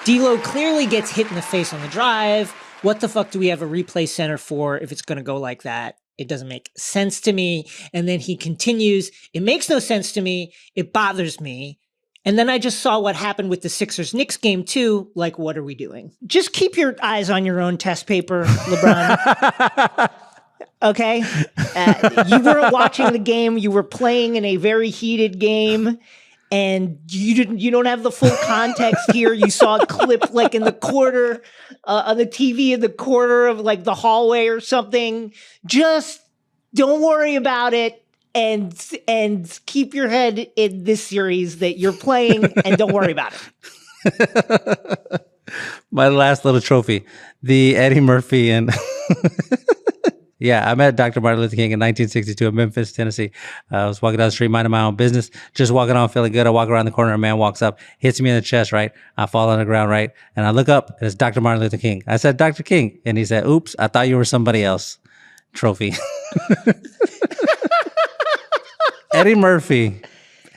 D'Lo clearly gets hit in the face on the drive. What the fuck do we have a replay center for if it's going to go like that? It doesn't make sense to me. And then he continues, it makes no sense to me. It bothers me. And then I just saw what happened with the Sixers-Knicks game, too. Like, what are we doing? Just keep your eyes on your own test paper, LeBron. Okay? You weren't watching the game. You were playing in a very heated game. And you don't have the full context here. You saw a clip like in the corner, on the TV in the corner of like the hallway or something. Just don't worry about it and keep your head in this series that you're playing and don't worry about it. My last little trophy, the Eddie Murphy and... Yeah, I met Dr. Martin Luther King in 1962 in Memphis, Tennessee. I was walking down the street, minding my own business, just walking on, feeling good. I walk around the corner, a man walks up, hits me in the chest, right? I fall on the ground, right? And I look up, and it's Dr. Martin Luther King. I said, Dr. King. And he said, oops, I thought you were somebody else. Trophy. Eddie Murphy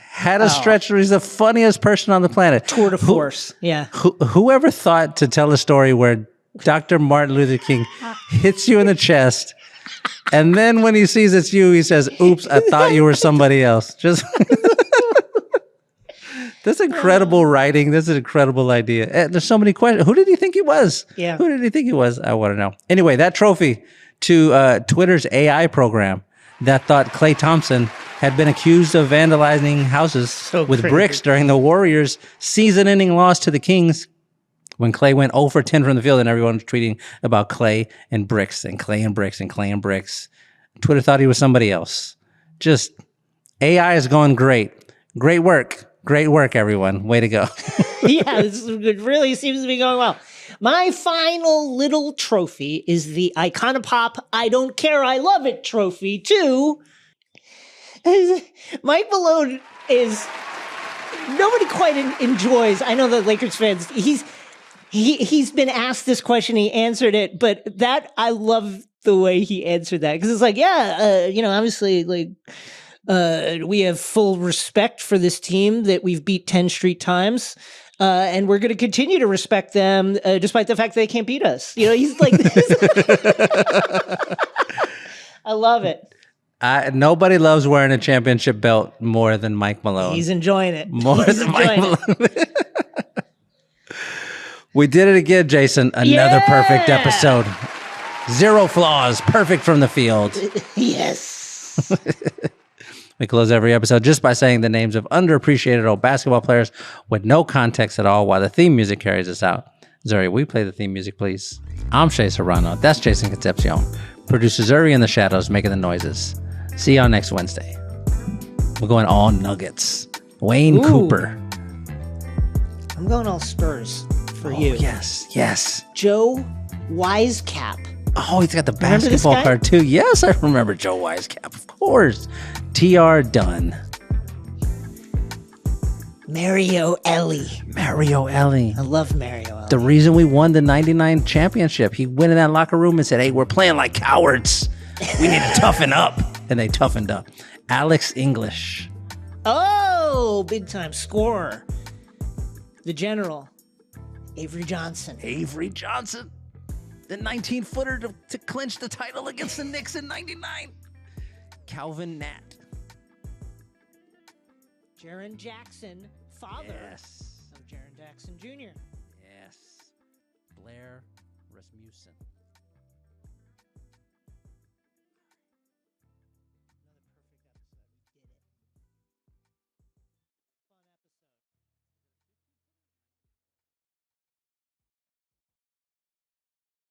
had a stretch where he's the funniest person on the planet. Tour de force, yeah. Whoever thought to tell a story where Dr. Martin Luther King hits you in the chest, and then when he sees it's you, he says, oops, I thought you were somebody else. Just That's incredible writing. That's an incredible idea. There's so many questions. Who did he think he was? Yeah. Who did he think he was? I want to know. Anyway, that trophy to Twitter's AI program that thought Klay Thompson had been accused of vandalizing houses with bricks during the Warriors' season-ending loss to the Kings when Klay went 0 for 10 from the field and everyone was tweeting about Klay and bricks and Klay and bricks and Klay and bricks. Twitter thought he was somebody else. Just AI is going great. Great work. Great work, everyone. Way to go. Yeah, it really seems to be going well. My final little trophy is the Iconopop I Don't Care, I Love It trophy, too. Mike Malone is... Nobody quite enjoys... I know the Lakers fans... He's been asked this question, he answered it, but that... I love the way he answered that. Because it's like, obviously, like... we have full respect for this team that we've beat 10 straight times. And we're going to continue to respect them despite the fact that they can't beat us. You know, he's like, I love it. Nobody loves wearing a championship belt more than Mike Malone. He's enjoying it. He's than Mike Malone. We did it again, Jason. Another perfect episode. 0 flaws. Perfect from the field. Yes. We close every episode just by saying the names of underappreciated old basketball players with no context at all while the theme music carries us out. Zuri, will you play the theme music, please? I'm Shea Serrano. That's Jason Concepcion. Producer Zuri in the shadows making the noises. See y'all next Wednesday. We're going all Nuggets. Wayne Cooper. I'm going all Spurs for you. Yes. Joe Wisecap. Oh, he's got the basketball card too. Yes, I remember Joe Wisecap. Of course. T.R. Dunn. Mario Ellie. I love Mario Ellie. The reason we won the 99 championship. He went in that locker room and said, hey, we're playing like cowards. We need to toughen up. And they toughened up. Alex English. Oh, big time scorer. The general. Avery Johnson. The 19-footer to clinch the title against the Knicks in 99. Calvin Nat. Jaren Jackson, father of Jaren Jackson Jr. Yes. Blair Rasmussen.